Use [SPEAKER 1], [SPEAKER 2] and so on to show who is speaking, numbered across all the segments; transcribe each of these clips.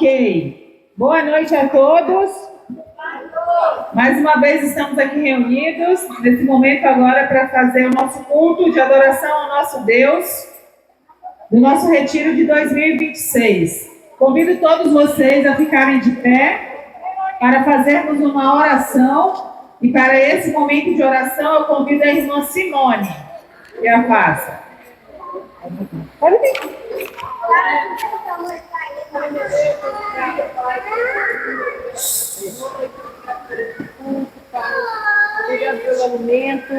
[SPEAKER 1] Ok. Boa noite a todos. Mais uma vez estamos aqui reunidos, nesse momento agora, para fazer o nosso culto de adoração ao nosso Deus, do nosso retiro de 2026. Convido todos vocês a ficarem de pé para fazermos uma oração. E para esse momento de oração, eu convido a irmã Simone que a faça. Pode vir.
[SPEAKER 2] Obrigado pelo alimento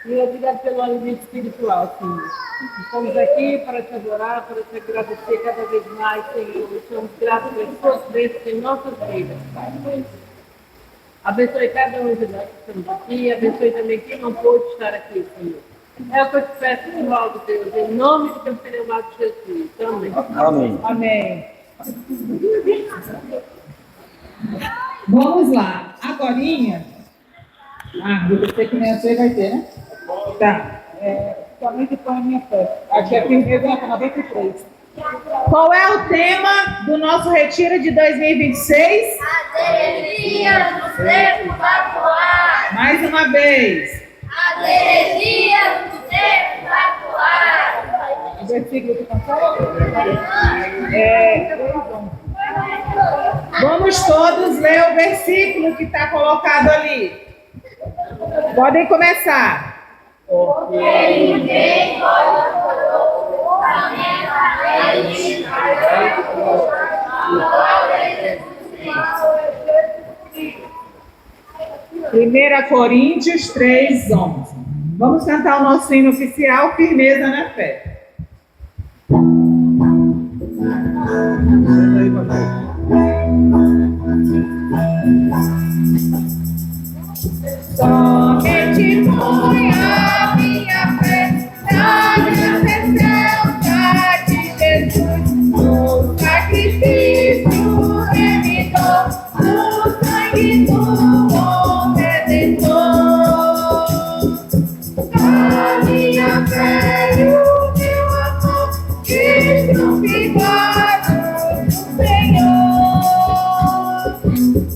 [SPEAKER 2] e obrigado pelo alimento espiritual, Senhor. Estamos aqui para te adorar, para te agradecer cada vez mais, Senhor. Estamos gratos pelas suas bênçãos em nossas vidas, Pai. Abençoe cada um de nós que estamos aqui, abençoe também quem não pôde estar aqui, Senhor. É o que eu te peço de logo, Deus, em nome do teu filho amado Jesus. Amém.
[SPEAKER 3] Amém.
[SPEAKER 1] Amém. Vamos lá. Agorinha. Eu sei que nem a sua vai ter, né? Tá. Somente põe a minha fé. Aqui é primeiro, 93. Qual é o tema do nosso retiro de 2026?
[SPEAKER 4] Alegria no tempo atual.
[SPEAKER 1] Mais uma vez.
[SPEAKER 4] Alegria no tempo atual.
[SPEAKER 1] O versículo que passou? Vamos todos ler o versículo que está colocado ali. Podem começar.
[SPEAKER 4] Ninguém pode
[SPEAKER 1] Primeira Coríntios 3:11. Vamos cantar o nosso hino oficial, Firmeza na Fé. Somente põe a minha fé na presença de Jesus, no sacrifício remidor, no sangue do bom Redentor. A minha fé e o meu amor estão firmados no Senhor.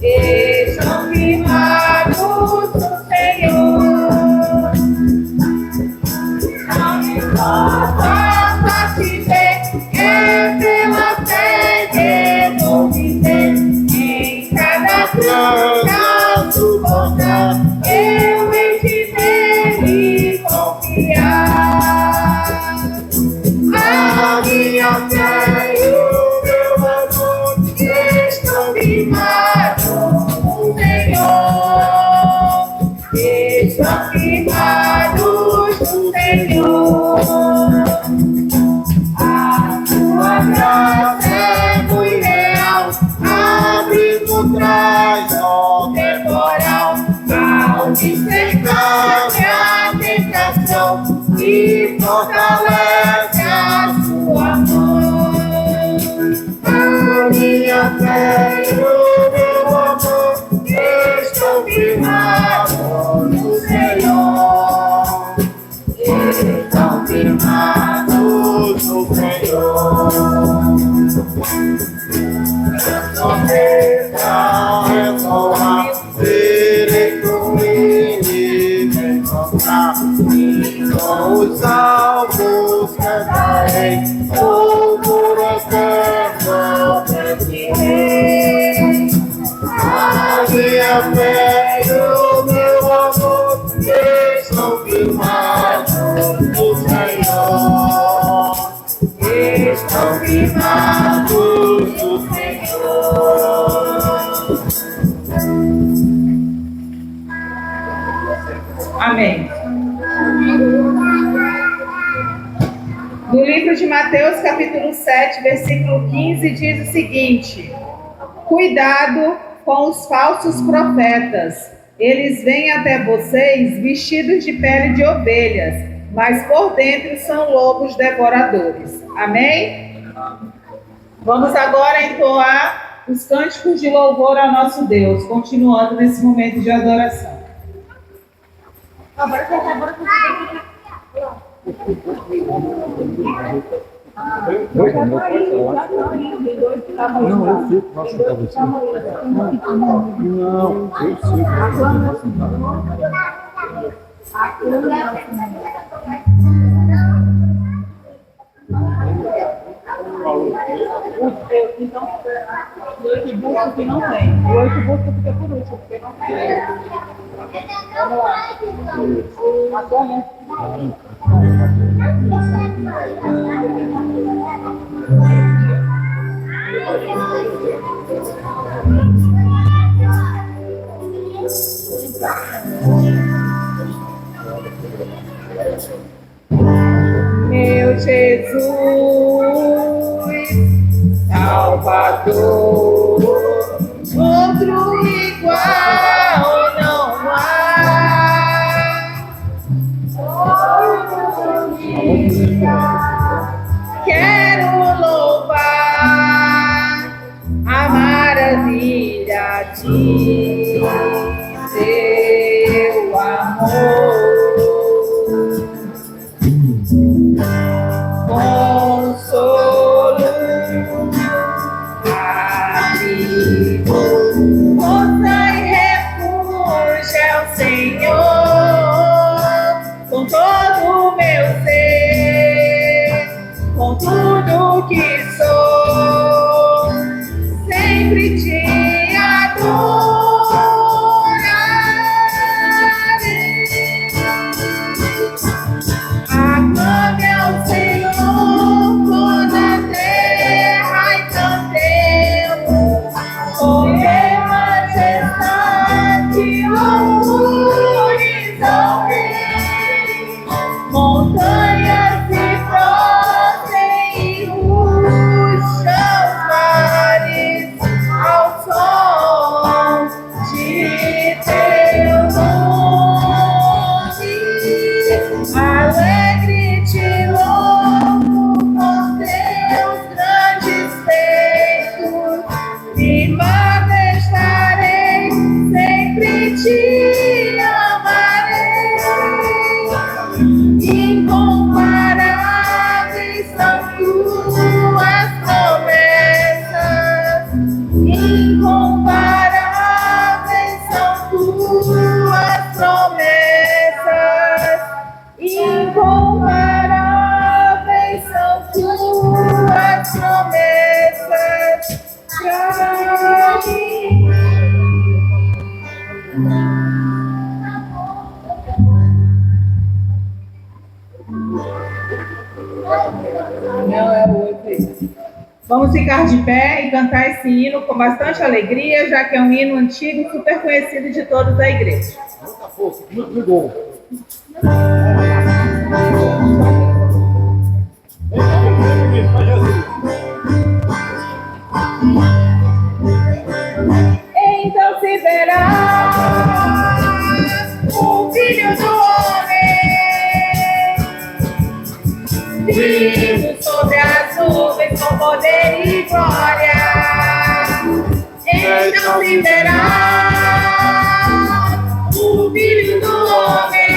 [SPEAKER 1] Estão firmados no Senhor. Não me importa satisfeito, é pela fé que vou viver. Em cada cruz suportar, eu hei de nele confiar. A minha fé e o meu amor estão firmados no Senhor. Estão firmados no Senhor. A tua graça é muito real, abre por trás o temporal, ao discercar a tentação e fortalece a sua mão. A minha fé e o meu amor estão firmados no Senhor. Estão firmados no Senhor.
[SPEAKER 3] É só serei com ele encontrar, e com os salvos cantarei, por eterno bendirei. A minha fé e o meu amor estão firmados no Senhor. Estão firmados no Senhor.
[SPEAKER 1] Amém. No livro de Mateus, capítulo 7, versículo 15, diz o seguinte: cuidado com os falsos profetas. Eles vêm até vocês vestidos de pele de ovelhas, mas por dentro são lobos devoradores. Amém? Vamos agora entoar os cânticos de louvor ao nosso Deus, continuando nesse momento de adoração.
[SPEAKER 3] Oi?
[SPEAKER 2] Já tá aí, tem dois que estavam
[SPEAKER 3] Não, eu
[SPEAKER 2] aí.
[SPEAKER 3] sei que vai sentar você. Não, eu sei que vai sentar.
[SPEAKER 2] Então, o notebook que não tem. O notebook fica por último, porque não tem. Vamos lá. Agora, né?
[SPEAKER 1] Meu Jesus, Salvador, outro igual não há. Todo dia quero louvar a maravilha de teu amor. Consolo, abrigo, força e refúgio é o Senhor, com todo o meu ser, com tudo que sou, sempre te adorarei. Aclame ao Senhor toda a terra e cantemos, porque majestade, louvores ao Rei. Montanhas se prostem e ruxam os mares ao som de teu nome. Alegre te louvo por teus grandes feitos, me manifestarei, sempre te amarei. Incomparáveis são tuas promessas, incomparáveis são tuas promessas. Incomparáveis são tuas promessas pra mim. Não é o outro aí. Vamos ficar de pé e cantar esse hino com bastante alegria, já que é um hino antigo e super conhecido de todos da igreja.
[SPEAKER 3] Muita força, muito bom.
[SPEAKER 1] Então se verá o Filho do Homem vindo sobre as nuvens com poder e glória. Então se verá o Filho do Homem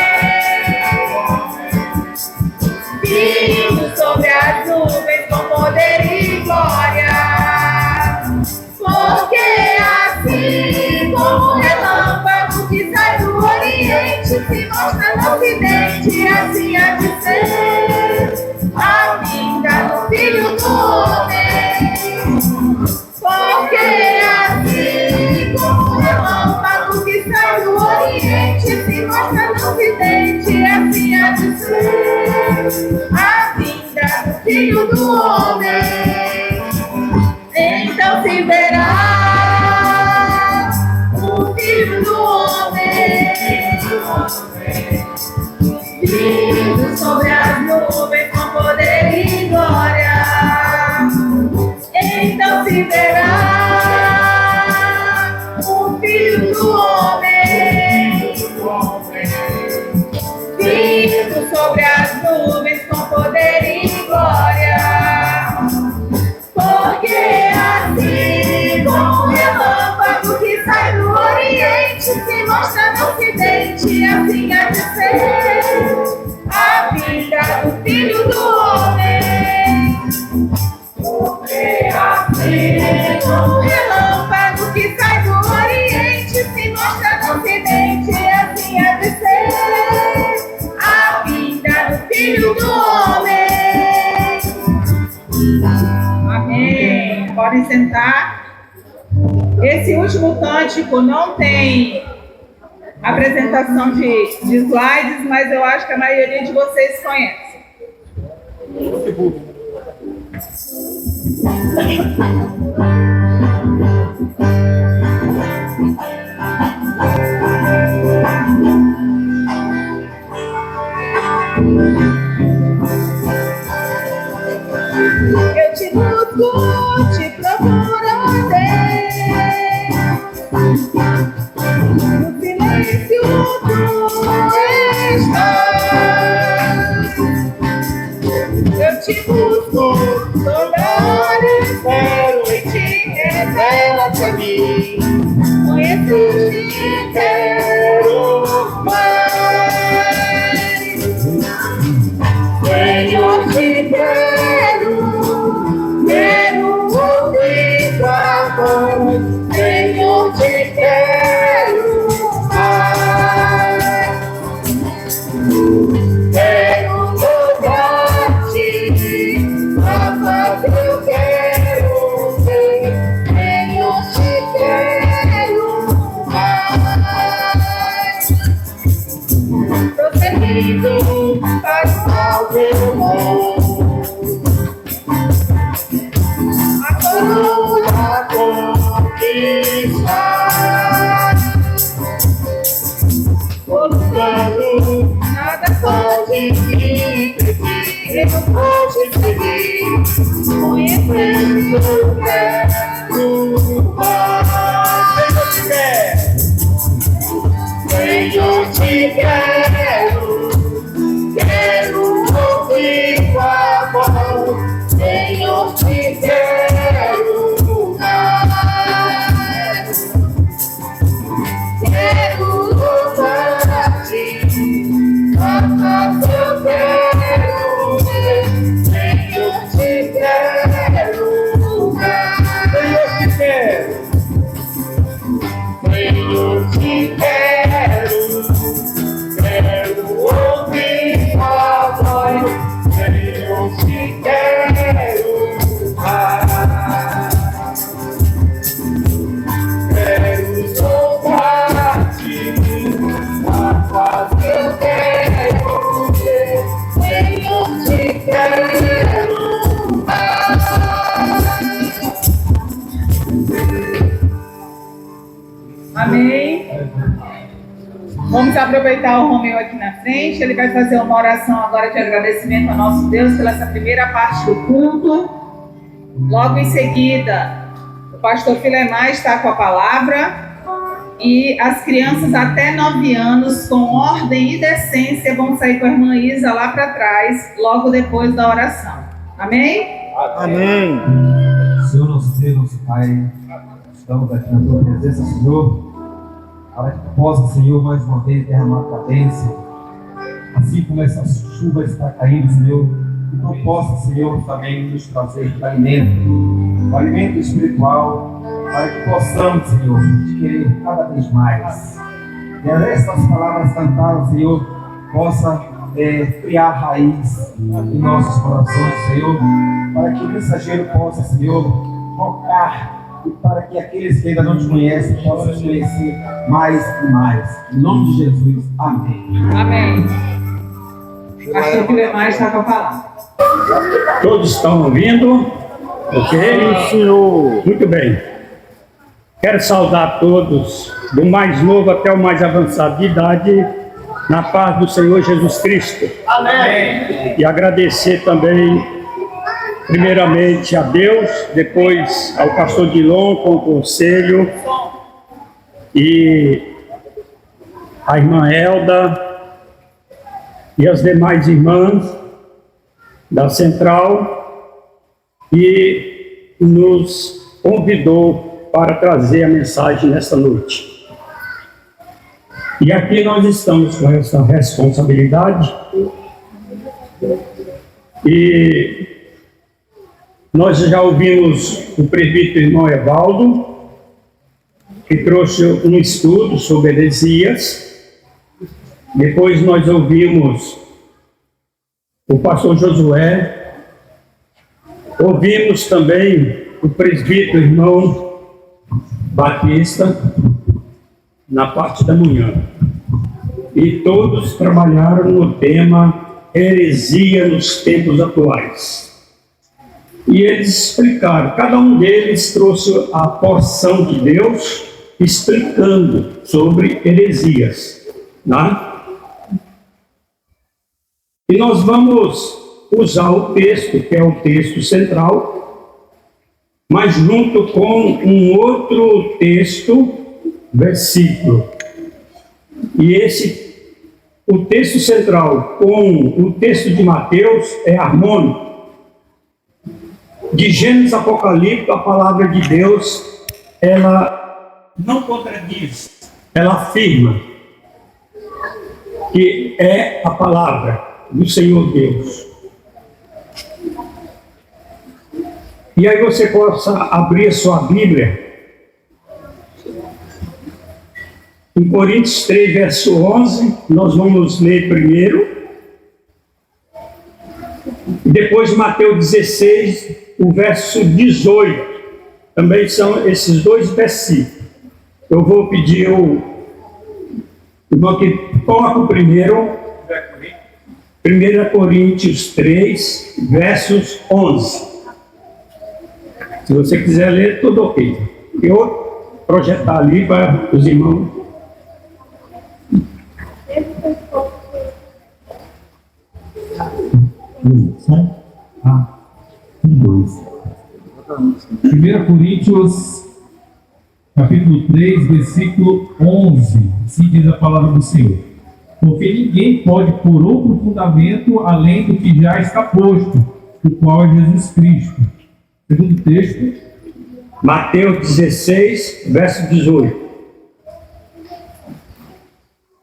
[SPEAKER 1] vindo sobre as nuvens com poder e glória. Porque assim como o relâmpago que sai do Oriente se mostra no Ocidente, assim há de ser a vinda do Filho do Homem. Porque assim como o relâmpago que sai do Oriente se mostra no Ocidente, assim há de ser a vinda do Filho do Homem. Então se verá o Filho do Homem vindo sobre as nuvens com poder e glória. Então se verá o Filho do Homem vindo sobre as nuvens com poder e glória. Porque assim como o relâmpago que sai do Oriente se mostra no Ocidente, assim há de ser a vinda do Filho do Homem. Podem sentar. Esse último cântico não tem apresentação de slides, mas eu acho que a maioria de vocês conhece. Eu te busco, te procuro, no silêncio tu estás. Eu te busco, toda hora espero e te revela-te a mim. Conheço-te, quero mais. Senhor, te quero ouvir tua voz. Senhor, te quero mais. Quero louvar-te, Papa, eu quero ver. Senhor, te quero mais. Prosseguindo para o teu amor. A coroa conquistar. Lutando, nada pode impedir. Eu não posso seguir. Conhecendo eu quero mais. Senhor, te quero. Quero ouvir tua voz. Senhor, te quero mais. Quero louvar-te, Papa, eu quero ver. Senhor, te quero mais. Senhor, te quero. Senhor, te quero. Quero ouvir tua voz. Senhor, te quero mais. Quero louvar-te, Papa, eu quero ver. Senhor, te quero mais. Amém. Vamos aproveitar o Romeu aqui na frente. Ele vai fazer uma oração agora de agradecimento ao nosso Deus pela essa primeira parte do culto. Logo em seguida, o pastor Filemar está com a palavra. E as crianças até 9 anos, com ordem e decência, vão sair com a irmã Isa lá para trás, logo depois da oração. Amém?
[SPEAKER 3] Amém. Senhor, nosso Deus, nosso Pai, estamos aqui na tua presença, Senhor, para que tu possa, Senhor, mais uma vez derramar a tua bênção, assim como essa chuva está caindo, Senhor, que tu possa, Senhor, também nos trazer o alimento espiritual, para que possamos, Senhor, te querer cada vez mais. E essas palavras cantadas, Senhor, possa criar raiz em nossos corações, Senhor, para que o mensageiro possa, Senhor, tocar e para que aqueles que ainda não te conhecem possam te conhecer mais e mais. Em nome de Jesus, amém.
[SPEAKER 1] Amém. O pastor Filemar está com a palavra.
[SPEAKER 5] Todos estão ouvindo? Ok?
[SPEAKER 3] Sim, Senhor.
[SPEAKER 5] Muito bem. Quero saudar todos, do mais novo até o mais avançado de idade, na paz do Senhor Jesus Cristo.
[SPEAKER 3] Amém.
[SPEAKER 5] E agradecer também, primeiramente a Deus, depois ao pastor Dilon com o conselho, e a irmã Elda e as demais irmãs da Central, e nos convidou para trazer a mensagem nesta noite. E aqui nós estamos com essa responsabilidade, e nós já ouvimos o presbítero irmão Evaldo, que trouxe um estudo sobre heresias. Depois nós ouvimos o pastor Josué, ouvimos também o presbítero irmão Batista na parte da manhã. E todos trabalharam no tema heresia nos tempos atuais. E eles explicaram, cada um deles trouxe a porção de Deus explicando sobre heresias, né? E nós vamos usar o texto, que é o texto central, mas junto com um outro texto, versículo. E o texto central com o texto de Mateus é harmônico. De Gênesis a Apocalipse, a palavra de Deus, ela não contradiz, ela afirma que é a palavra do Senhor Deus. E aí você possa abrir a sua Bíblia em Coríntios 3, verso 11, nós vamos ler primeiro, e depois Mateus 16, o verso 18, também são esses dois versículos. Eu vou pedir o irmão que coloca o primeiro, 1 Coríntios 3, versos 11. Se você quiser ler, tudo ok. Eu projetar ali para os irmãos.
[SPEAKER 3] Dois. 1 Coríntios, capítulo 3, versículo 11. Assim diz a palavra do Senhor. Porque ninguém pode pôr outro fundamento além do que já está posto, o qual é Jesus Cristo. Segundo texto,
[SPEAKER 5] Mateus 16, verso 18.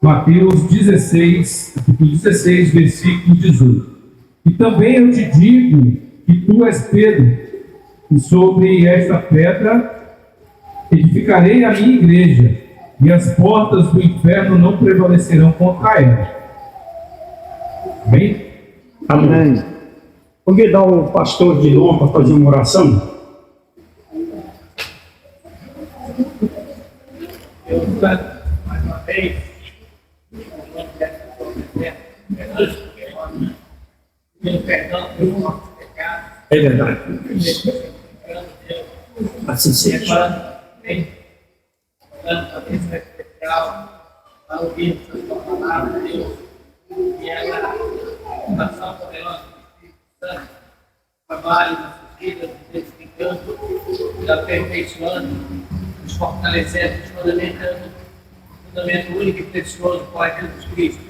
[SPEAKER 3] Mateus 16, capítulo 16, versículo 18. E também eu te digo que tu és Pedro, e sobre esta pedra edificarei a minha igreja, e as portas do inferno não prevalecerão contra ela. Amém?
[SPEAKER 5] Amém. Convidar o pastor de novo para fazer uma oração. Mais uma vez. É verdade. Assim seja.
[SPEAKER 6] Trabalho nossas vidas, nos edificando, nos aperfeiçoando, nos fortalecendo, nos fundamentando, o fundamento único e precioso, qual é Jesus Cristo.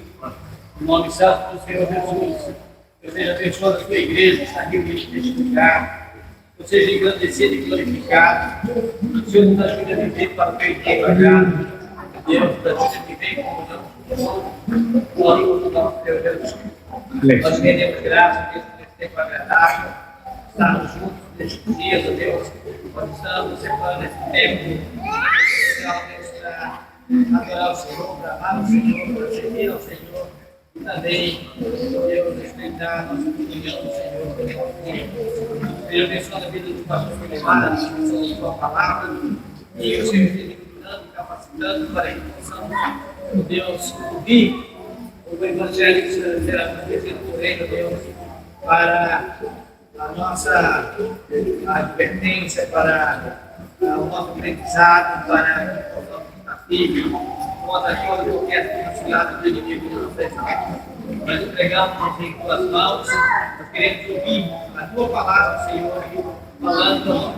[SPEAKER 6] Em nome santo do Senhor Jesus, eu seja abençoado a sua igreja, está reunida neste lugar, eu seja engrandecido e glorificado, o Senhor nos ajude a viver para o que Ele tem guardado, Deus nos ajude a viver como nós glória ao nosso Deus Jesus Cristo. Nós rendemos graças, Deus, por esse tempo agradável, estarmos juntos nestes dias, ó Deus, quando estamos separando esse tempo, para adorar o Senhor, para amar o Senhor, para servir ao Senhor, e também, Deus, respeitar a nossa comunhão do Senhor. Senhor, abençoa a vida do pastor Filemar, a discussão da sua palavra, e o Senhor esteja cuidando e capacitando para que possamos, Deus, ouvir o Evangelho que será transmitido por Reino, Deus, para a nossa advertência, para o nosso aprendizado, para o nosso desafio, contra toda qualquer desafio do inimigo de nossa vida. Nós entregamos em tuas mãos, nós queremos ouvir a tua palavra, Senhor, falando a nós.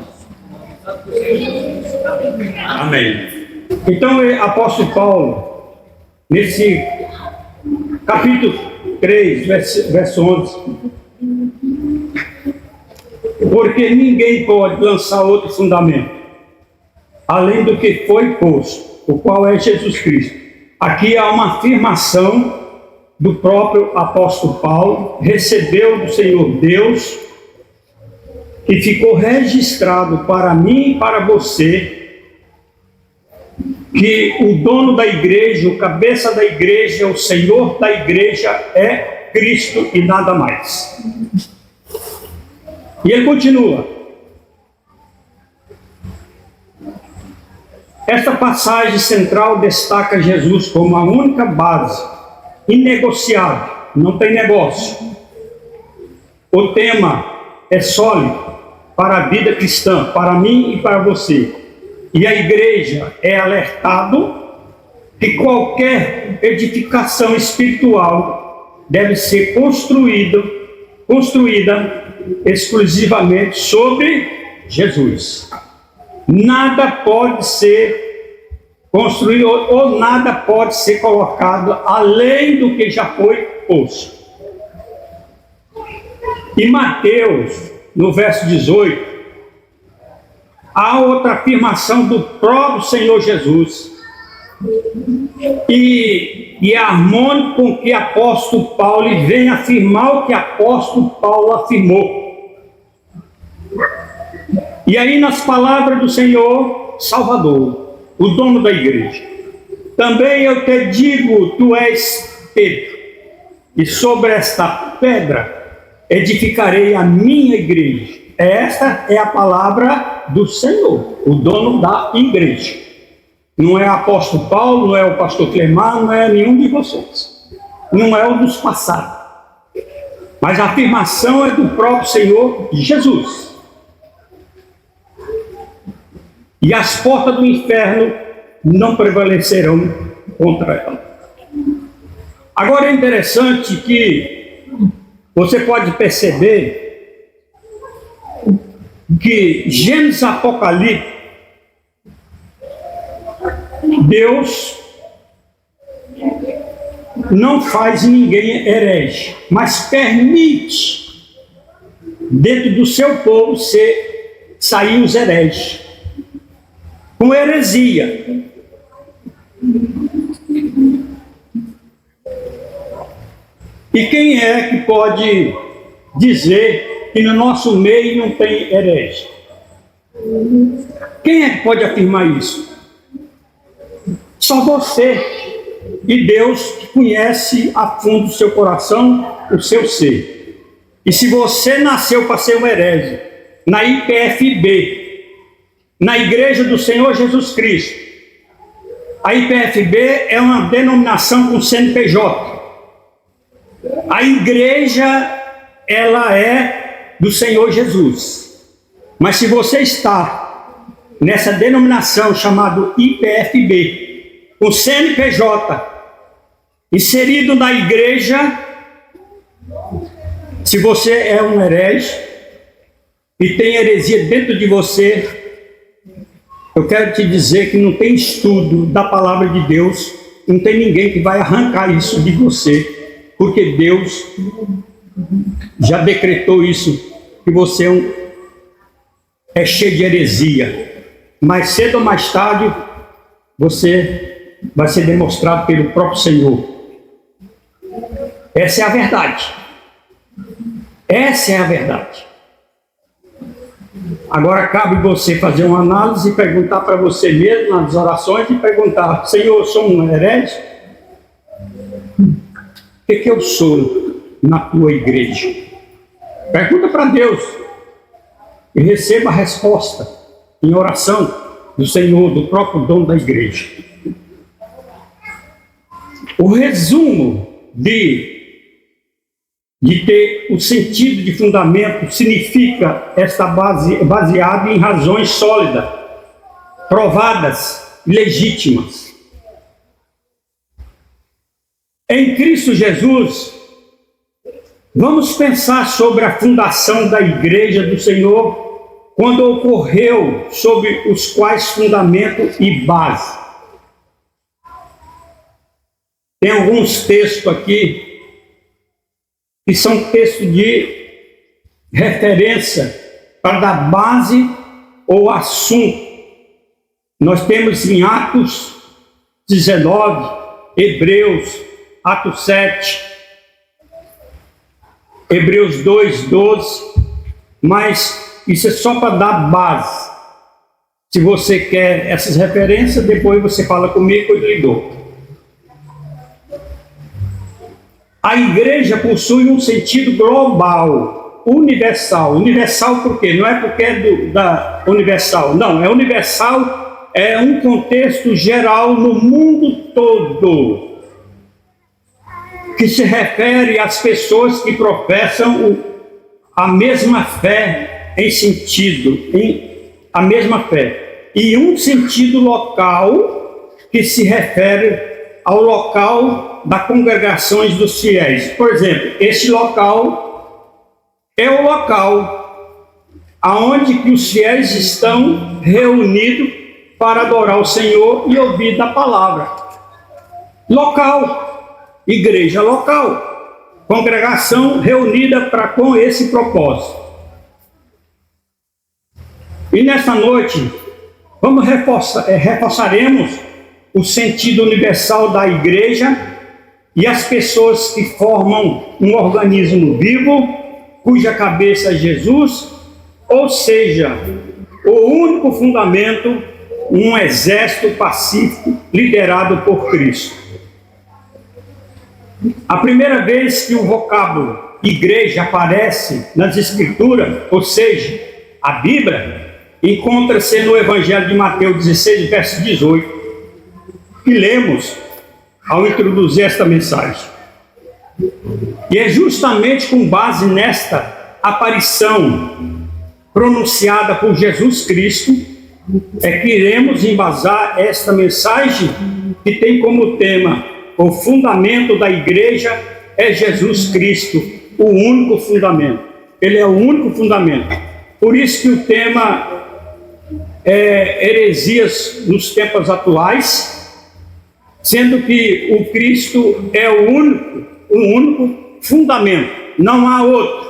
[SPEAKER 6] Amém.
[SPEAKER 5] Amém. Então, o apóstolo Paulo, nesse capítulo 3, verso 11, porque ninguém pode lançar outro fundamento, além do que foi posto, o qual é Jesus Cristo. Aqui há uma afirmação do próprio apóstolo Paulo, recebeu do Senhor Deus, e ficou registrado para mim e para você, que o dono da igreja, o cabeça da igreja, o Senhor da igreja é Cristo e nada mais. E ele continua: Esta passagem central destaca Jesus como a única base, inegociável, não tem negócio. O tema é sólido para a vida cristã, para mim e para você. E a igreja é alertado que qualquer edificação espiritual deve ser construída exclusivamente sobre Jesus. Nada pode ser construído ou nada pode ser colocado além do que já foi posto. Em Mateus, no verso 18, há outra afirmação do próprio Senhor Jesus. E é harmônico com que apóstolo Paulo vem afirmar o que apóstolo Paulo afirmou. E aí, nas palavras do Senhor Salvador, o dono da igreja: também eu te digo, tu és Pedro, e sobre esta pedra edificarei a minha igreja. Esta é a palavra do Senhor, o dono da igreja. Não é o apóstolo Paulo, não é o pastor Clemar, não é nenhum de vocês. Não é o dos passados. Mas a afirmação é do próprio Senhor Jesus. E as portas do inferno não prevalecerão contra ela. Agora é interessante que você pode perceber que Gênesis e Apocalipse, Deus não faz ninguém herege, mas permite dentro do seu povo sair os hereges com heresia. E quem é que pode dizer que no nosso meio não tem herege? Quem é que pode afirmar isso? Só você e Deus, que conhece a fundo o seu coração, o seu ser. E se você nasceu para ser um herege na IPFB, na Igreja do Senhor Jesus Cristo, a IPFB é uma denominação com CNPJ. A igreja, ela é do Senhor Jesus. Mas se você está nessa denominação chamada IPFB, com CNPJ, inserido na igreja, se você é um herege e tem heresia dentro de você, eu quero te dizer que não tem estudo da palavra de Deus, não tem ninguém que vai arrancar isso de você, porque Deus já decretou isso, que você é cheio de heresia. Mais cedo ou mais tarde, você vai ser demonstrado pelo próprio Senhor. Essa é a verdade. Essa é a verdade. Agora cabe você fazer uma análise e perguntar para você mesmo, nas orações, e perguntar: Senhor, eu sou um herege? O que eu sou na tua igreja? Pergunta para Deus e receba a resposta em oração do Senhor, do próprio dono da igreja. O resumo de ter o sentido de fundamento significa esta base baseada em razões sólidas, provadas e legítimas. Em Cristo Jesus, vamos pensar sobre a fundação da Igreja do Senhor, quando ocorreu, sobre os quais fundamento e base. Tem alguns textos aqui que são textos de referência para dar base ou assunto. Nós temos em Atos 19, Hebreus, Atos 7, Hebreus 2, 12, mas isso é só para dar base. Se você quer essas referências, depois você fala comigo que eu lhe dou. A igreja possui um sentido global, universal. Universal por quê? Não é porque é da universal. Não, é universal, é um contexto geral no mundo todo, que se refere às pessoas que professam a mesma fé a mesma fé, e um sentido local que se refere ao local das congregações dos fiéis. Por exemplo, esse local é o local aonde que os fiéis estão reunidos para adorar o Senhor e ouvir da palavra. Local, igreja local, congregação reunida com esse propósito. E nesta noite, reforçaremos o sentido universal da igreja e as pessoas que formam um organismo vivo, cuja cabeça é Jesus, ou seja, o único fundamento, um exército pacífico liderado por Cristo. A primeira vez que o vocábulo igreja aparece nas Escrituras, ou seja, a Bíblia, encontra-se no Evangelho de Mateus 16, verso 18, que lemos ao introduzir esta mensagem. E é justamente com base nesta aparição pronunciada por Jesus Cristo é que iremos embasar esta mensagem, que tem como tema o fundamento da igreja é Jesus Cristo, o único fundamento. Ele é o único fundamento. Por isso que o tema é heresias nos tempos atuais, sendo que o Cristo é o único fundamento, não há outro.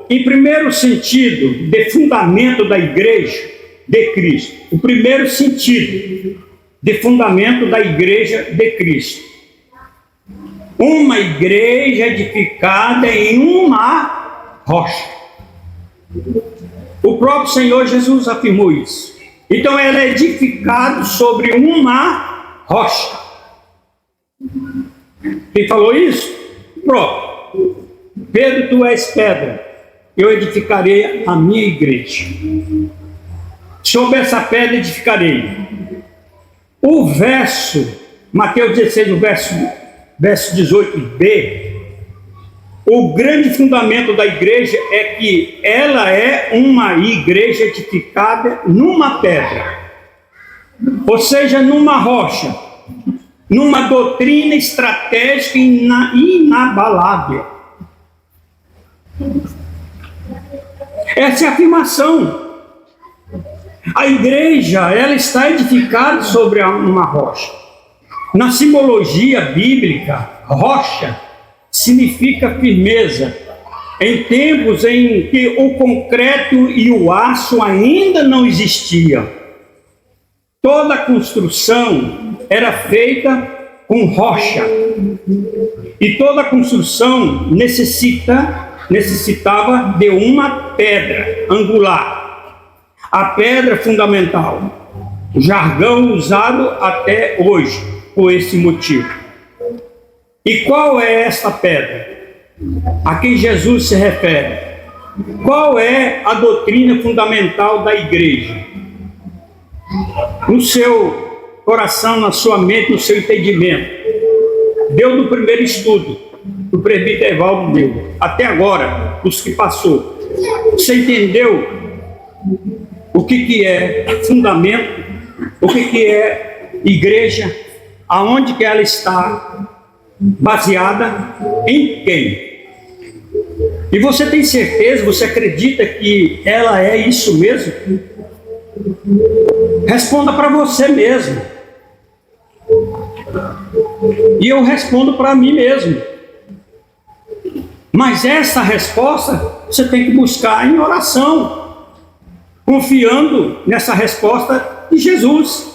[SPEAKER 5] Em primeiro sentido, de fundamento da igreja de Cristo, o primeiro sentido de fundamento da igreja de Cristo, uma igreja edificada em uma rocha. O próprio Senhor Jesus afirmou isso. Então ela é edificada sobre uma rocha. Quem falou isso? O próprio. Pedro, tu és pedra, eu edificarei a minha igreja. Sobre essa pedra edificarei. O verso, Mateus 16, o verso 18b, o grande fundamento da igreja é que ela é uma igreja edificada numa pedra, ou seja, numa rocha, numa doutrina estratégica inabalável. Essa é a afirmação. A igreja, ela está edificada sobre uma rocha. Na simbologia bíblica, rocha significa firmeza. Em tempos em que o concreto e o aço ainda não existiam, toda a construção era feita com rocha. E toda a construção necessitava de uma pedra angular. A pedra fundamental, o jargão usado até hoje, por esse motivo. E qual é essa pedra a quem Jesus se refere? Qual é a doutrina fundamental da igreja? No seu coração, na sua mente, no seu entendimento. Deu no primeiro estudo, do presbítero Evaldo deu, até agora, os que passou. Você entendeu o que é fundamento, o que é igreja, aonde que ela está baseada, em quem? E você tem certeza, você acredita que ela é isso mesmo? Responda para você mesmo. E eu respondo para mim mesmo. Mas essa resposta você tem que buscar em oração, confiando nessa resposta de Jesus.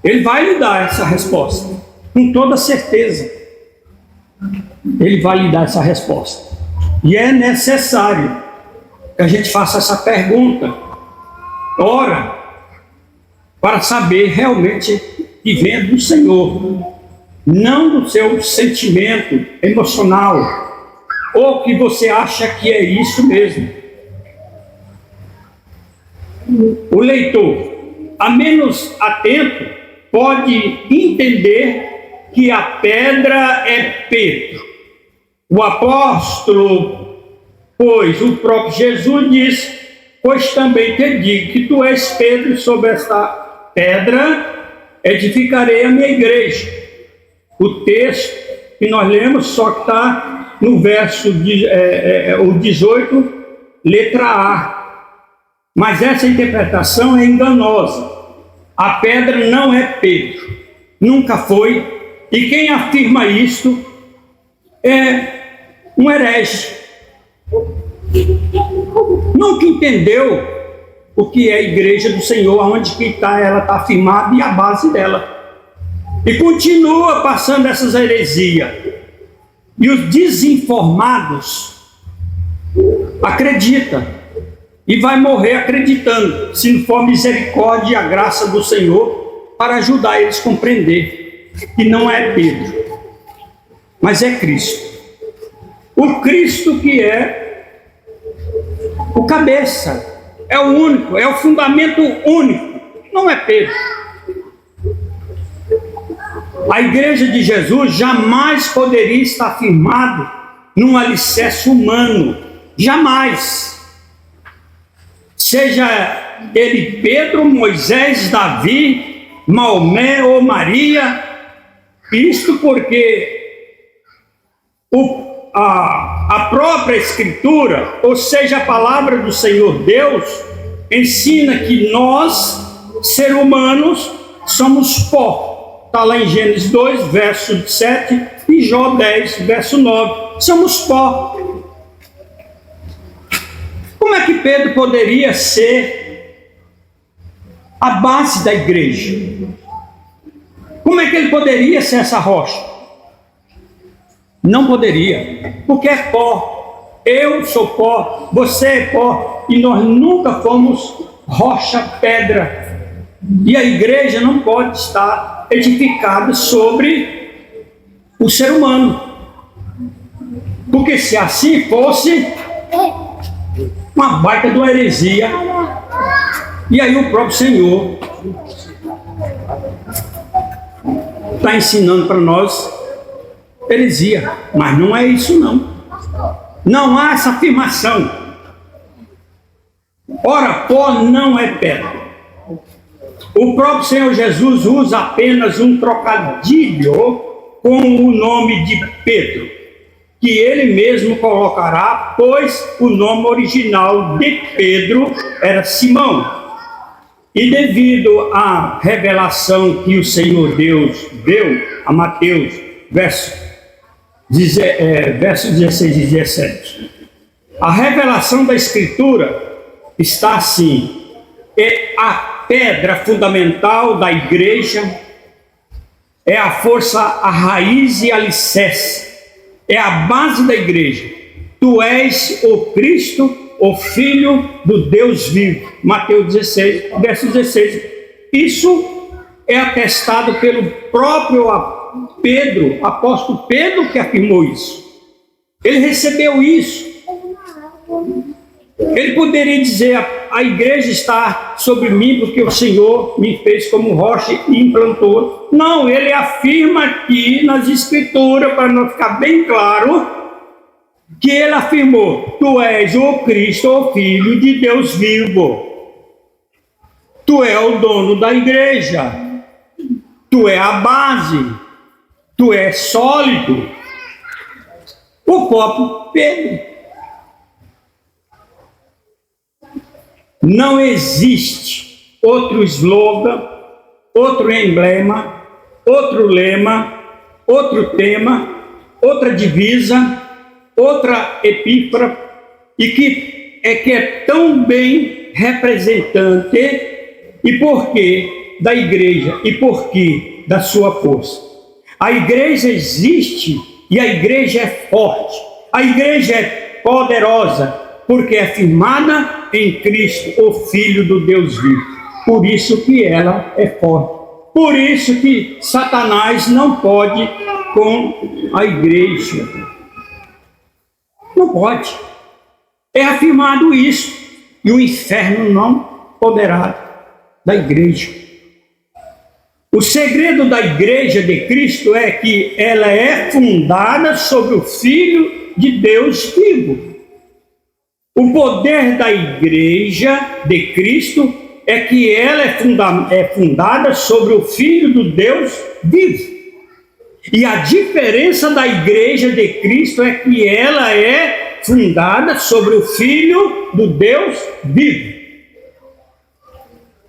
[SPEAKER 5] Ele vai lhe dar essa resposta, com toda certeza. Ele vai lhe dar essa resposta. E é necessário que a gente faça essa pergunta. Ora, para saber realmente que vem do Senhor, não do seu sentimento emocional, ou que você acha que é isso mesmo. o leitor, a menos atento, pode entender que a pedra é Pedro. O apóstolo, pois o próprio Jesus diz: pois também te digo que tu és Pedro, e sobre esta pedra edificarei a minha igreja. O texto que nós lemos só que está no verso 18, letra A. Mas essa interpretação é enganosa. A pedra não é Pedro, nunca foi, e quem afirma isto é um herege. Nunca entendeu o que é a igreja do Senhor, onde que ela está afirmada e a base dela. E continua passando essas heresias. E os desinformados acreditam. E vai morrer acreditando, se não for misericórdia e a graça do Senhor, para ajudar eles a compreender que não é Pedro, mas é Cristo. O Cristo que é o cabeça, é o único, é o fundamento único, não é Pedro. A igreja de Jesus jamais poderia estar firmada num alicerce humano, jamais. Seja ele Pedro, Moisés, Davi, Maomé ou Maria, isto porque a própria Escritura, ou seja, a palavra do Senhor Deus, ensina que nós, seres humanos, somos pó. Está lá em Gênesis 2, verso 7, e Jó 10, verso 9. Somos pó. Como é que Pedro poderia ser a base da igreja? Como é que ele poderia ser essa rocha? Não poderia, porque é pó. Eu sou pó, você é pó, e nós nunca fomos rocha, pedra. E a igreja não pode estar edificada sobre o ser humano. Porque se assim fosse, uma baita de uma heresia. E aí o próprio Senhor está ensinando para nós heresia. Mas não é isso não. Não há essa afirmação. Ora, pó não é pedra. O próprio Senhor Jesus usa apenas um trocadilho com o nome de Pedro, que ele mesmo colocará, pois o nome original de Pedro era Simão. E devido à revelação que o Senhor Deus deu a Mateus, versos 16 e 17, a revelação da Escritura está assim: é a pedra fundamental da igreja, é a força, a raiz e alicerce, é a base da igreja. Tu és o Cristo, o Filho do Deus vivo. Mateus 16, verso 16. Isso é atestado pelo próprio Pedro, apóstolo Pedro, que afirmou isso. Ele recebeu isso. Ele poderia dizer: a igreja está sobre mim porque o Senhor me fez como rocha e implantou. Não, ele afirma aqui nas Escrituras, para não ficar bem claro, que ele afirmou: tu és o Cristo, o Filho de Deus vivo. Tu é o dono da igreja. Tu é a base. Tu é sólido. O próprio Pedro. Não existe outro slogan, outro emblema, outro lema, outro tema, outra divisa, outra epífora, e que é tão bem representante e porquê da igreja e porquê da sua força. A igreja existe e a igreja é forte, a igreja é poderosa, porque é firmada em Cristo, o Filho do Deus vivo. Por isso que ela é forte. Por isso que Satanás não pode com a igreja. Não pode. É afirmado isso. E o inferno não apoderado da igreja. O segredo da igreja de Cristo é que ela é fundada sobre o Filho de Deus vivo. O poder da igreja de Cristo é que ela é fundada sobre o Filho do Deus vivo. E a diferença da igreja de Cristo é que ela é fundada sobre o Filho do Deus vivo.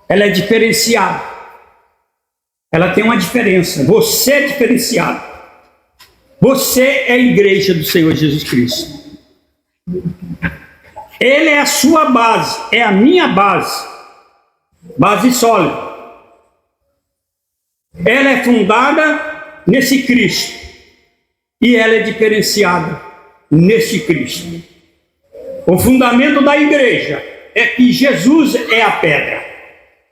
[SPEAKER 5] Ela é diferenciada. Ela tem uma diferença. Você é diferenciado. Você é a igreja do Senhor Jesus Cristo. Ele é a sua base, é a minha base. Base sólida. Ela é fundada nesse Cristo. E ela é diferenciada nesse Cristo. O fundamento da igreja é que Jesus é a pedra.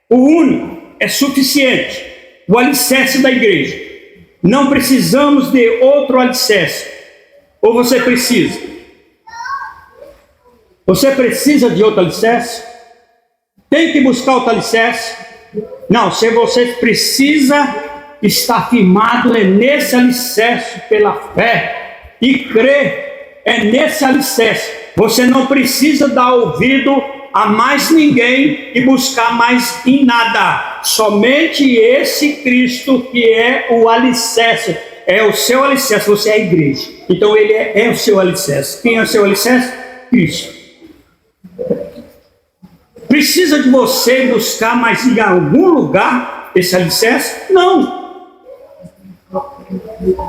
[SPEAKER 5] O único, é suficiente. O alicerce da igreja. Não precisamos de outro alicerce. Ou você precisa? Você precisa de outro alicerce? Tem que buscar outro alicerce? Não, se você precisa estar firmado é nesse alicerce pela fé e crer é nesse alicerce. Você não precisa dar ouvido a mais ninguém e buscar mais em nada. Somente esse Cristo que é o alicerce, é o seu alicerce, você é a igreja. Então ele é o seu alicerce. Quem é o seu alicerce? Cristo. Precisa de você buscar mais em algum lugar esse alicerce? Não.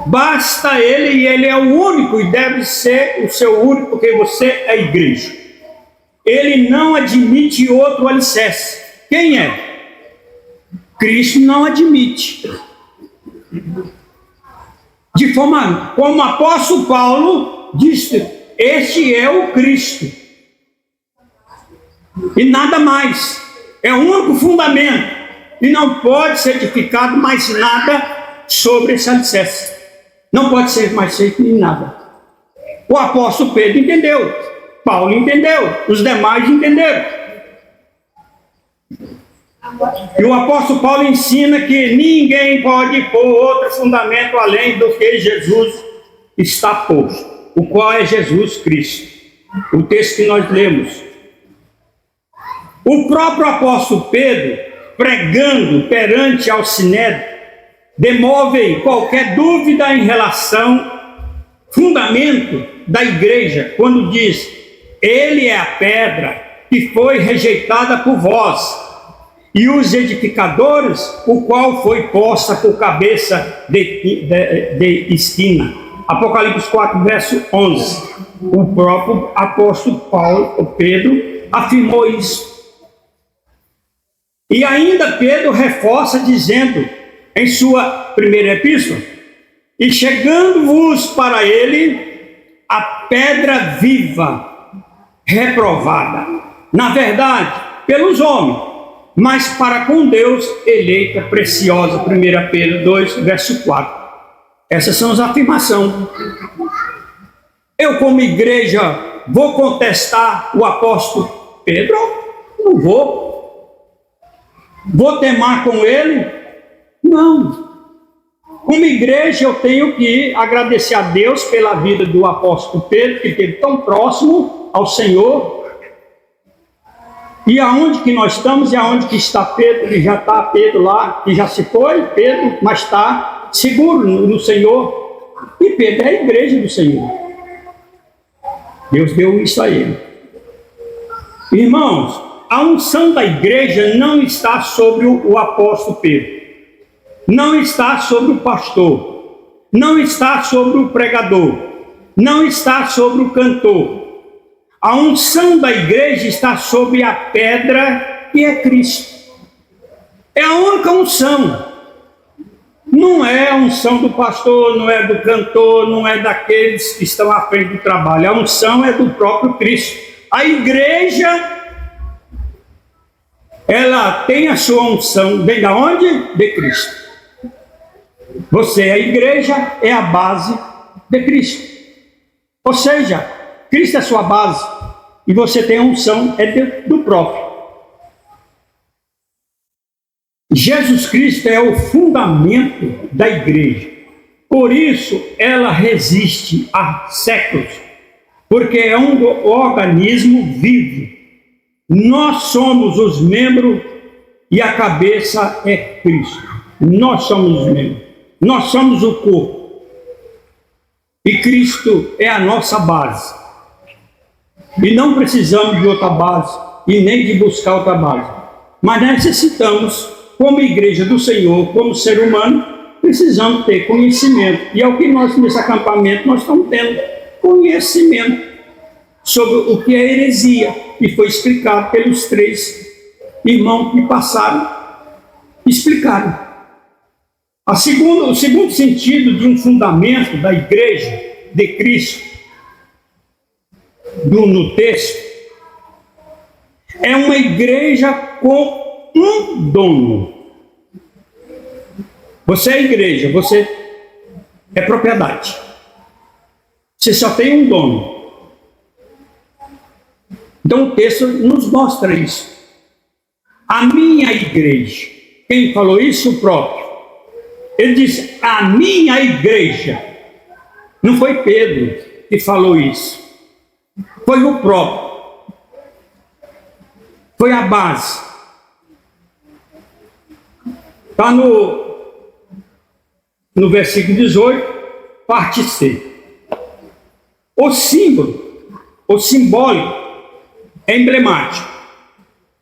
[SPEAKER 5] Basta ele, e ele é o único e deve ser o seu único, porque você é a igreja. Ele não admite outro alicerce. Quem é? Cristo não admite. De forma como o apóstolo Paulo disse, este é o Cristo. E nada mais. É o único fundamento. E não pode ser edificado mais nada sobre esse alicerce. Não pode ser mais feito nem nada. O apóstolo Pedro entendeu. Paulo entendeu. Os demais entenderam. E o apóstolo Paulo ensina que ninguém pode pôr outro fundamento além do que Jesus está posto. O qual é Jesus Cristo. O texto que nós lemos. O próprio apóstolo Pedro, pregando perante ao Sinédrio, demove qualquer dúvida em relação ao fundamento da igreja, quando diz, ele é a pedra que foi rejeitada por vós, e os edificadores, o qual foi posta por cabeça de esquina. Apocalipse 4, verso 11. O próprio apóstolo Pedro afirmou isso. E ainda Pedro reforça dizendo em sua primeira epístola, e chegando-vos para ele a pedra viva, reprovada, na verdade, pelos homens, mas para com Deus eleita, preciosa. 1 Pedro 2, verso 4. Essas são as afirmações. Eu, como igreja, vou contestar o apóstolo Pedro? Não vou. Vou temar com ele? Não. Como igreja, eu tenho que agradecer a Deus pela vida do apóstolo Pedro, que esteve tão próximo ao Senhor. E aonde que nós estamos e aonde que está Pedro? Ele já está, Pedro lá, que já se foi, Pedro, mas está seguro no Senhor. E Pedro é a igreja do Senhor. Deus deu isso a ele. Irmãos, a unção da igreja não está sobre o apóstolo Pedro. Não está sobre o pastor. Não está sobre o pregador. Não está sobre o cantor. A unção da igreja está sobre a pedra que é Cristo. É a única unção. Não é a unção do pastor, não é do cantor, não é daqueles que estão à frente do trabalho. A unção é do próprio Cristo. A igreja, ela tem a sua unção, vem da onde? De Cristo. Você é a igreja, é a base de Cristo. Ou seja, Cristo é a sua base e você tem a unção, é do próprio. Jesus Cristo é o fundamento da igreja. Por isso ela resiste há séculos, porque é um organismo vivo. Nós somos os membros e a cabeça é Cristo. Nós somos os membros. Nós somos o corpo. E Cristo é a nossa base. E não precisamos de outra base e nem de buscar outra base. Mas necessitamos, como igreja do Senhor, como ser humano, precisamos ter conhecimento. E é o que nós, nesse acampamento, nós estamos tendo conhecimento sobre o que é heresia, que foi explicado pelos 3 irmãos que passaram, explicaram. O segundo sentido de um fundamento da igreja de Cristo, no texto, é uma igreja com um dono. Você é igreja, você é propriedade. Você só tem um dono. Então o texto nos mostra isso. A minha igreja. Quem falou isso? O próprio. Ele disse, a minha igreja. Não foi Pedro que falou isso. Foi o próprio. Foi a base. Está no versículo 18, parte C. O símbolo, o simbólico, é emblemático.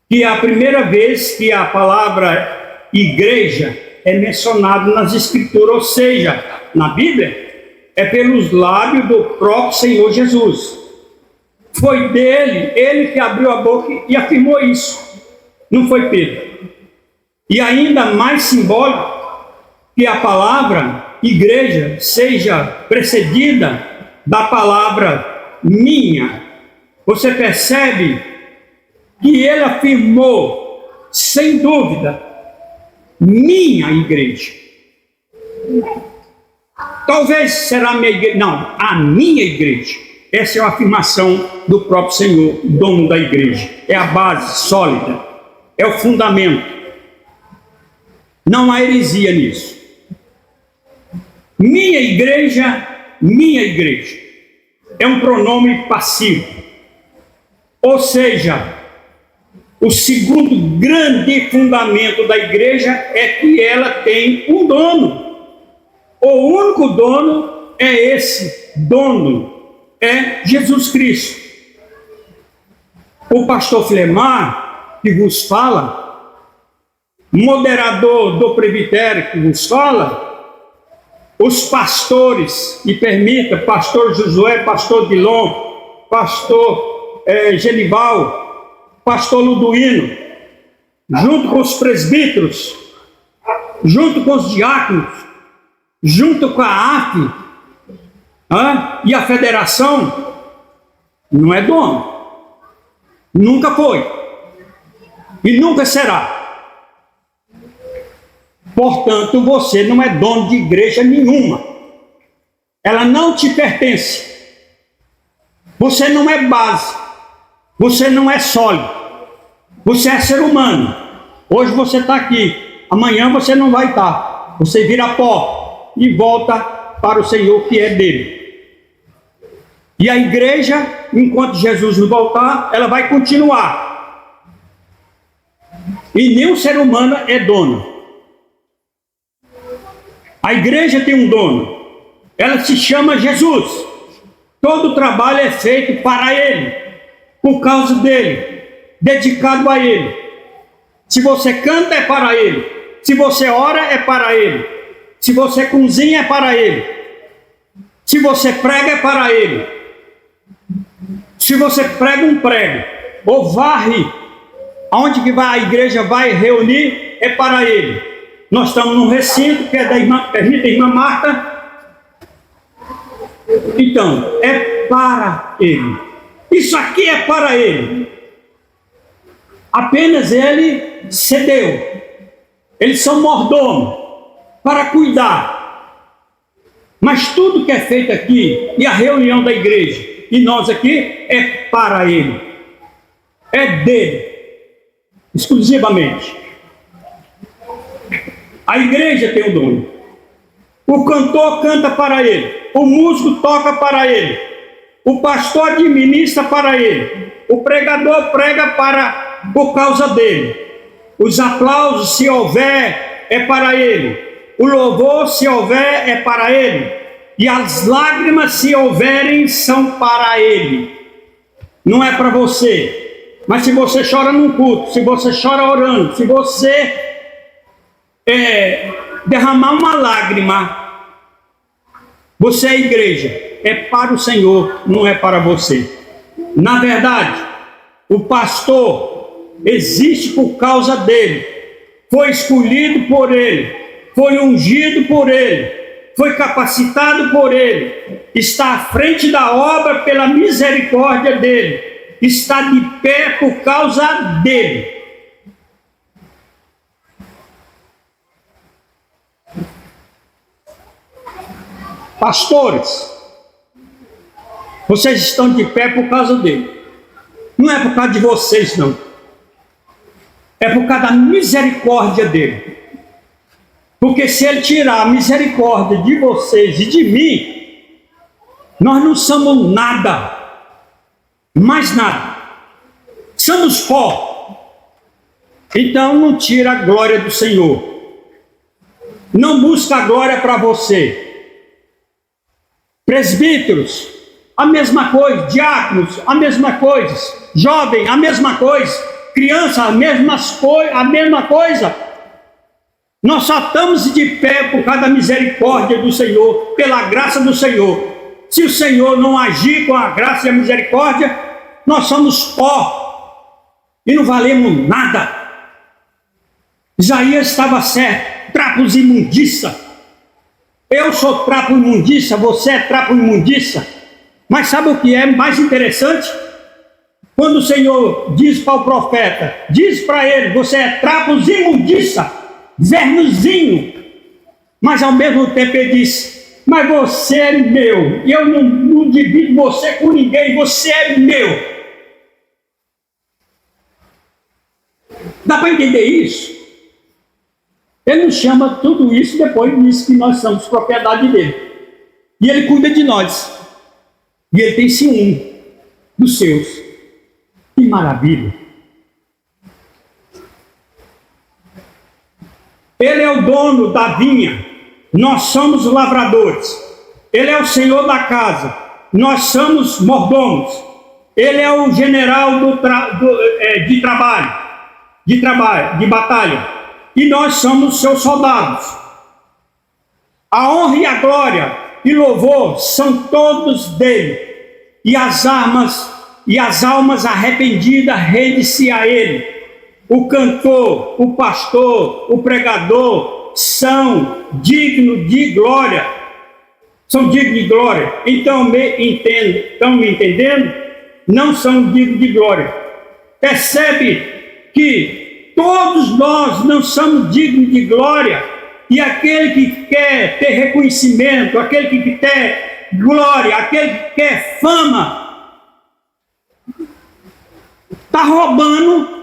[SPEAKER 5] Que é a primeira vez que a palavra igreja é mencionada nas Escrituras, ou seja, na Bíblia, é pelos lábios do próprio Senhor Jesus. Foi dele, ele que abriu a boca e afirmou isso. Não foi Pedro. E ainda mais simbólico que a palavra igreja seja precedida da palavra minha. Você percebe que ele afirmou, sem dúvida, minha igreja. Talvez será minha igreja. Não, a minha igreja. Essa é a afirmação do próprio Senhor, dono da igreja. É a base sólida, é o fundamento. Não há heresia nisso. Minha igreja é um pronome passivo. Ou seja, o segundo grande fundamento da igreja é que ela tem um dono. O único dono é esse dono. É Jesus Cristo. O pastor Filemar, que vos fala, moderador do presbitério que vos fala, os pastores, e permita, pastor Josué, pastor Dilon, pastor Genival, pastor Luduíno, junto com os presbíteros, junto com os diáconos, junto com a AF, e a federação, não é dono. Nunca foi. E nunca será. Portanto, você não é dono de igreja nenhuma. Ela não te pertence. Você não é base. Você não é sólido. Você é ser humano. Hoje você está aqui. Amanhã você não vai estar. Você vira pó e volta para o Senhor que é dele. E a igreja, enquanto Jesus não voltar, ela vai continuar. E nenhum ser humano é dono. A igreja tem um dono. Ela se chama Jesus. Todo o trabalho é feito para Ele, por causa dele, dedicado a Ele. Se você canta, é para Ele. Se você ora, é para Ele. Se você cozinha, é para Ele. Se você prega, é para Ele. Se você prega um prego, ou varre, aonde que a igreja vai reunir, é para Ele. Nós estamos num recinto que é da irmã, permita, irmã Marta. Então, é para Ele. Isso aqui é para Ele. Apenas Ele cedeu. Eles são mordomos para cuidar. Mas tudo que é feito aqui, e a reunião da igreja, e nós aqui, é para Ele. É dele. Exclusivamente. A igreja tem o dono. O cantor canta para ele, o músico toca para ele, o pastor administra para ele, o pregador prega por causa dele. Os aplausos, se houver, é para ele. O louvor, se houver, é para ele. E as lágrimas, se houverem, são para ele. Não é para você. Mas se você chora num culto, se você chora orando, se você derramar uma lágrima, você é igreja. É para o Senhor, não é para você. Na verdade, o pastor existe por causa dele, foi escolhido por ele, foi ungido por ele, foi capacitado por ele, está à frente da obra pela misericórdia dele, está de pé por causa dele. Pastores, vocês estão de pé por causa dele, não é por causa de vocês, não. É por causa da misericórdia dele. Porque se ele tirar a misericórdia de vocês e de mim, nós não somos nada, mais nada. Somos pó. Então não tira a glória do Senhor. Não busca a glória para você. Presbíteros, a mesma coisa. Diáconos, a mesma coisa. Jovem, a mesma coisa. Criança, a mesma coisa. Nós só estamos de pé por causa da misericórdia do Senhor, pela graça do Senhor. Se o Senhor não agir com a graça e a misericórdia, nós somos pó e não valemos nada. Isaías estava certo, trapos de imundiça. Eu sou trapo de imundiça, você é trapo de imundiça. Mas sabe o que é mais interessante? Quando o Senhor diz para o profeta, diz para ele, você é trapo de imundiça, vermezinho. Mas ao mesmo tempo ele diz, mas você é meu, e eu não divido você com ninguém, você é meu. Dá para entender isso? Ele nos chama tudo isso, depois diz que nós somos propriedade dele. E ele cuida de nós. E ele tem ciúme dos seus. Que maravilha! Ele é o dono da vinha, nós somos lavradores. Ele é o senhor da casa, nós somos mordomos. Ele é o general de batalha, e nós somos seus soldados. A honra e a glória e louvor são todos dele, e as almas arrependidas rendem-se a ele. O cantor, o pastor, o pregador são dignos de glória. São dignos de glória. Estão me entendendo? Não são dignos de glória. Percebe que todos nós não somos dignos de glória. E aquele que quer ter reconhecimento, aquele que quer glória, aquele que quer fama, está roubando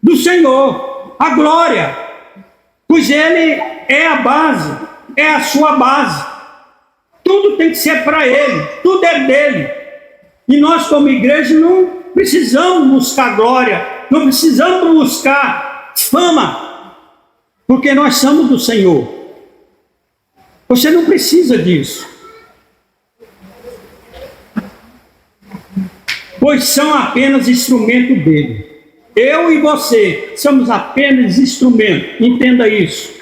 [SPEAKER 5] do Senhor a glória, pois Ele é a base, é a sua base. Tudo tem que ser para Ele, tudo é dele. E nós, como igreja, não precisamos buscar glória, não precisamos buscar fama, porque nós somos do Senhor. Você não precisa disso. Pois são apenas instrumento dele. Eu e você somos apenas instrumento. Entenda isso.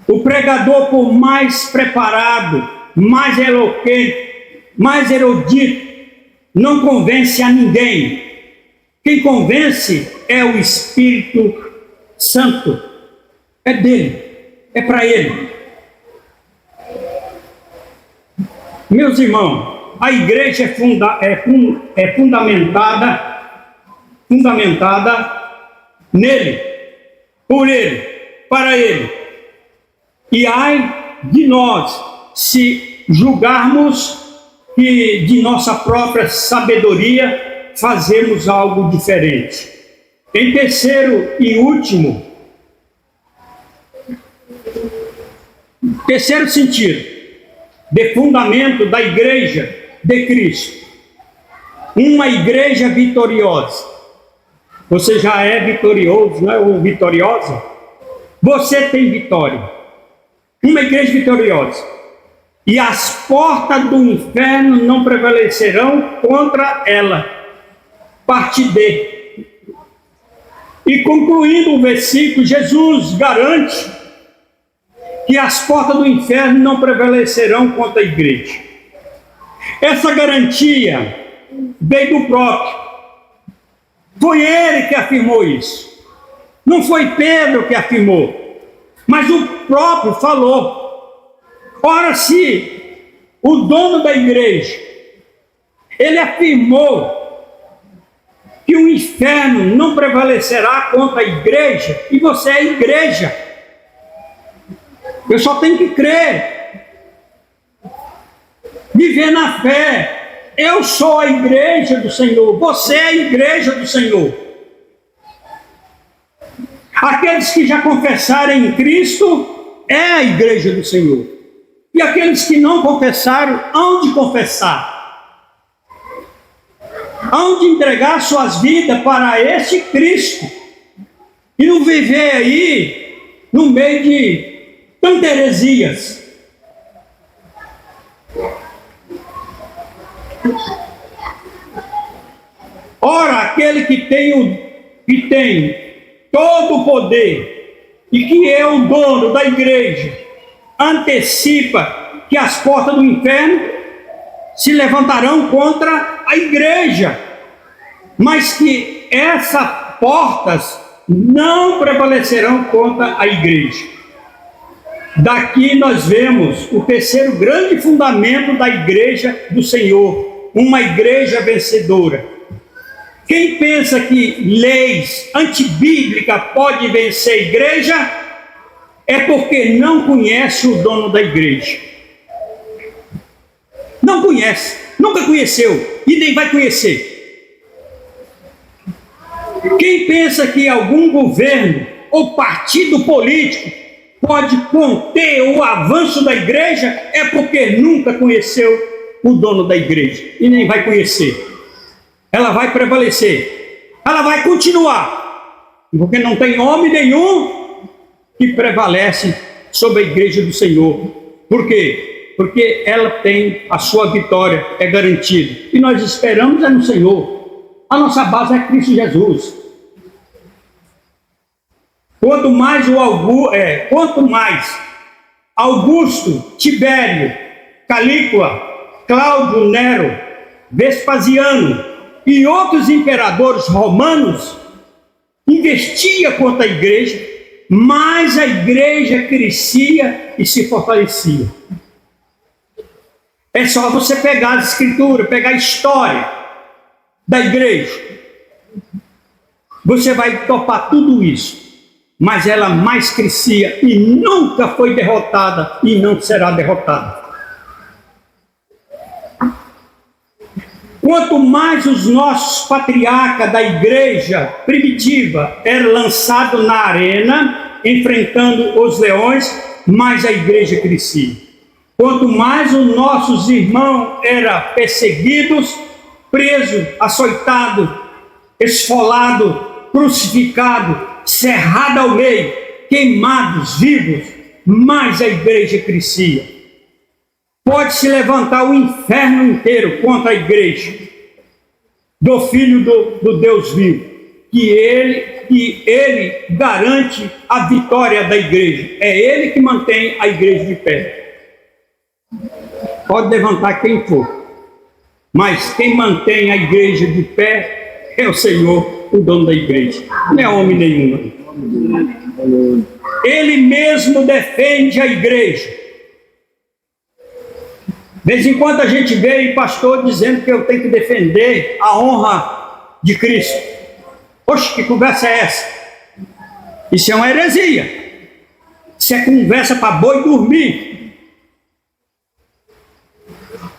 [SPEAKER 5] O pregador, por mais preparado, mais eloquente, mais erudito, não convence a ninguém. Quem convence é o Espírito Santo. É dele, é para ele. Meus irmãos, a igreja é fundamentada nele, por ele, para ele. E ai de nós se julgarmos que de nossa própria sabedoria fazemos algo diferente. Em terceiro e último, terceiro sentido, de fundamento da igreja de Cristo. Uma igreja vitoriosa. Você já é vitorioso, não é? Ou vitoriosa? Você tem vitória. Uma igreja vitoriosa. E as portas do inferno não prevalecerão contra ela. Parte D. E concluindo o versículo, Jesus garante que as portas do inferno não prevalecerão contra a igreja. Essa garantia veio do próprio. Foi ele que afirmou isso. Não foi Pedro que afirmou, mas o próprio falou. Ora, se o dono da igreja, ele afirmou que o inferno não prevalecerá contra a igreja, e você é a igreja. Eu só tenho que crer, viver na fé. Eu sou a igreja do Senhor, você é a igreja do Senhor. Aqueles que já confessarem em Cristo é a igreja do Senhor. E aqueles que não confessaram, hão de confessar. Hão de entregar suas vidas para esse Cristo. E não viver aí no meio de tantas heresias. Ora, aquele que tem todo o poder e que é o dono da igreja, antecipa que as portas do inferno se levantarão contra a igreja, mas que essas portas não prevalecerão contra a igreja. Daqui nós vemos o terceiro grande fundamento da igreja do Senhor, uma igreja vencedora. Quem pensa que leis antibíblicas pode vencer a igreja é porque não conhece o dono da igreja. Não conhece, nunca conheceu e nem vai conhecer. Quem pensa que algum governo ou partido político pode conter o avanço da igreja é porque nunca conheceu o dono da igreja e nem vai conhecer. Ela vai prevalecer, ela vai continuar, porque não tem homem nenhum que prevalece sobre a igreja do Senhor. Por quê? Porque ela tem a sua vitória, é garantida. E nós esperamos no Senhor. A nossa base é Cristo Jesus. Quanto mais Augusto, Tibério, Calígula, Cláudio, Nero, Vespasiano e outros imperadores romanos investiam contra a igreja, mais a igreja crescia e se fortalecia. É só você pegar a escritura, pegar a história da igreja. Você vai topar tudo isso. Mas ela mais crescia e nunca foi derrotada e não será derrotada. Quanto mais os nossos patriarcas da igreja primitiva eram lançados na arena, enfrentando os leões, mais a igreja crescia. Quanto mais os nossos irmãos eram perseguidos, presos, açoitados, esfolados, crucificados, cerrados ao meio, queimados, vivos, mais a igreja crescia. Pode se levantar o inferno inteiro contra a igreja do Filho do Deus vivo, que ele garante a vitória da igreja. É ele que mantém a igreja de pé. Pode levantar quem for, mas quem mantém a igreja de pé é o Senhor, o dono da igreja. Não é homem nenhum. Ele mesmo defende a igreja. De vez em quando a gente vê pastor dizendo que eu tenho que defender a honra de Cristo. Poxa, que conversa é essa? Isso é uma heresia. Isso é conversa para boi dormir.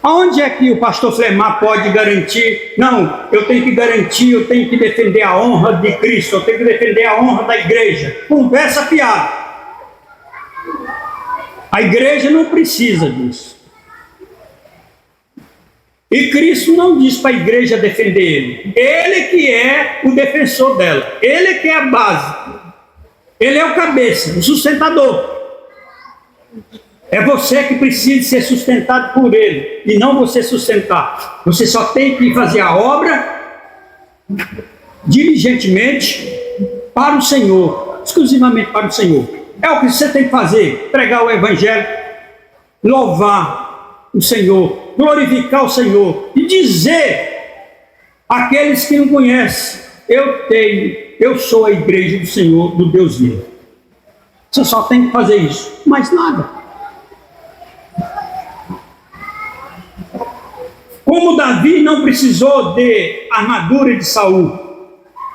[SPEAKER 5] Aonde é que o pastor Flemar pode garantir? Não, eu tenho que garantir, eu tenho que defender a honra de Cristo, eu tenho que defender a honra da igreja. Conversa fiada. A igreja não precisa disso. E Cristo não diz para a igreja defender ele. Ele que é o defensor dela. Ele que é a base. Ele é o cabeça, o sustentador. É você que precisa ser sustentado por ele. E não você sustentar. Você só tem que fazer a obra diligentemente para o Senhor. Exclusivamente para o Senhor. É o que você tem que fazer. Pregar o Evangelho. Louvar o Senhor, glorificar o Senhor e dizer àqueles que não conhecem: eu sou a igreja do Senhor, do Deus vivo. Você só tem que fazer isso, mais nada. Como Davi não precisou de armadura de Saul,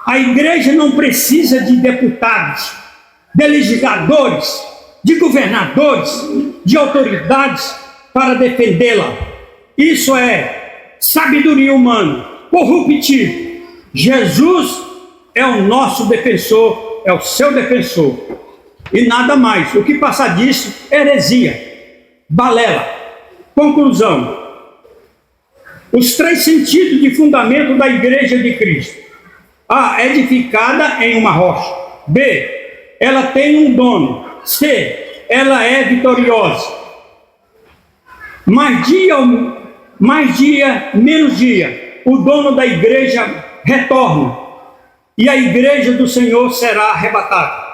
[SPEAKER 5] a igreja não precisa de deputados, de legisladores, de governadores, de autoridades para defendê-la. Isso é sabedoria humana, corruptível. Jesus é o nosso defensor, é o seu defensor. E nada mais. O que passar disso é heresia, balela. Conclusão: os 3 sentidos de fundamento da igreja de Cristo. A, edificada em uma rocha. B, ela tem um dono. C, ela é vitoriosa. Mais dia, menos dia, o dono da igreja retorna e a igreja do Senhor será arrebatada.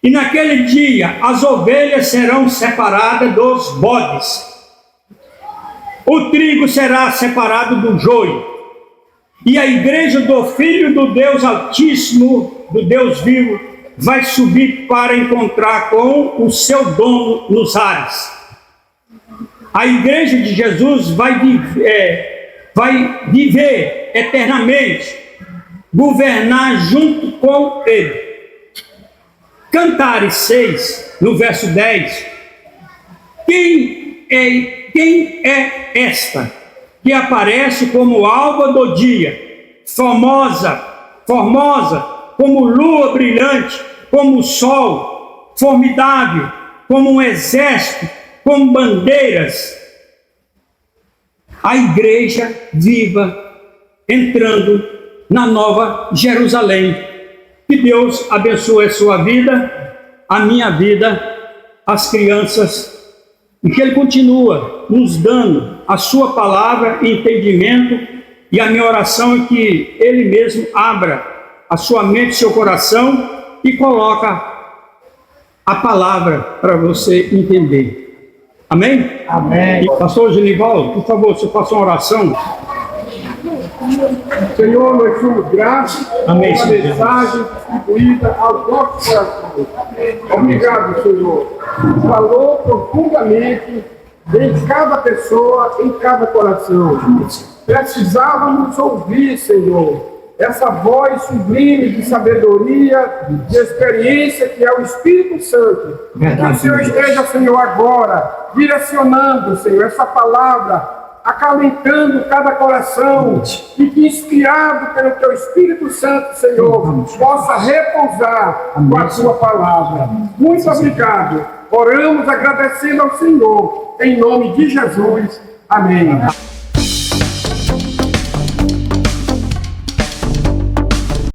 [SPEAKER 5] E naquele dia as ovelhas serão separadas dos bodes, o trigo será separado do joio, e a igreja do Filho do Deus Altíssimo, do Deus vivo, vai subir para encontrar com o seu dono nos ares. A igreja de Jesus vai viver eternamente, governar junto com ele. Cantares 6, no verso 10. Quem é esta que aparece como alva do dia, formosa como lua brilhante, como o sol, formidável, como um exército, com bandeiras? A igreja viva entrando na Nova Jerusalém. Que Deus abençoe a sua vida, a minha vida, as crianças, e que Ele continua nos dando a sua palavra e entendimento, e a minha oração é que Ele mesmo abra a sua mente e seu coração e coloca a palavra para você entender. Amém?
[SPEAKER 3] Amém.
[SPEAKER 5] Pastor Genivaldo, por favor, você faça uma oração.
[SPEAKER 7] Senhor, nós somos gratos
[SPEAKER 5] Amém,
[SPEAKER 7] pela
[SPEAKER 5] Senhor.
[SPEAKER 7] mensagem distribuída aos nossos corações. Obrigado, Senhor. Falou profundamente em cada pessoa, em cada coração. Precisávamos ouvir, Senhor, essa voz sublime de sabedoria, de experiência que é o Espírito Santo. Que o Senhor esteja, Senhor, agora direcionando, Senhor, essa palavra, acalentando cada coração, e que, inspirado pelo Teu Espírito Santo, Senhor, possa repousar com a Tua palavra. Muito obrigado. Oramos agradecendo ao Senhor, em nome de Jesus. Amém.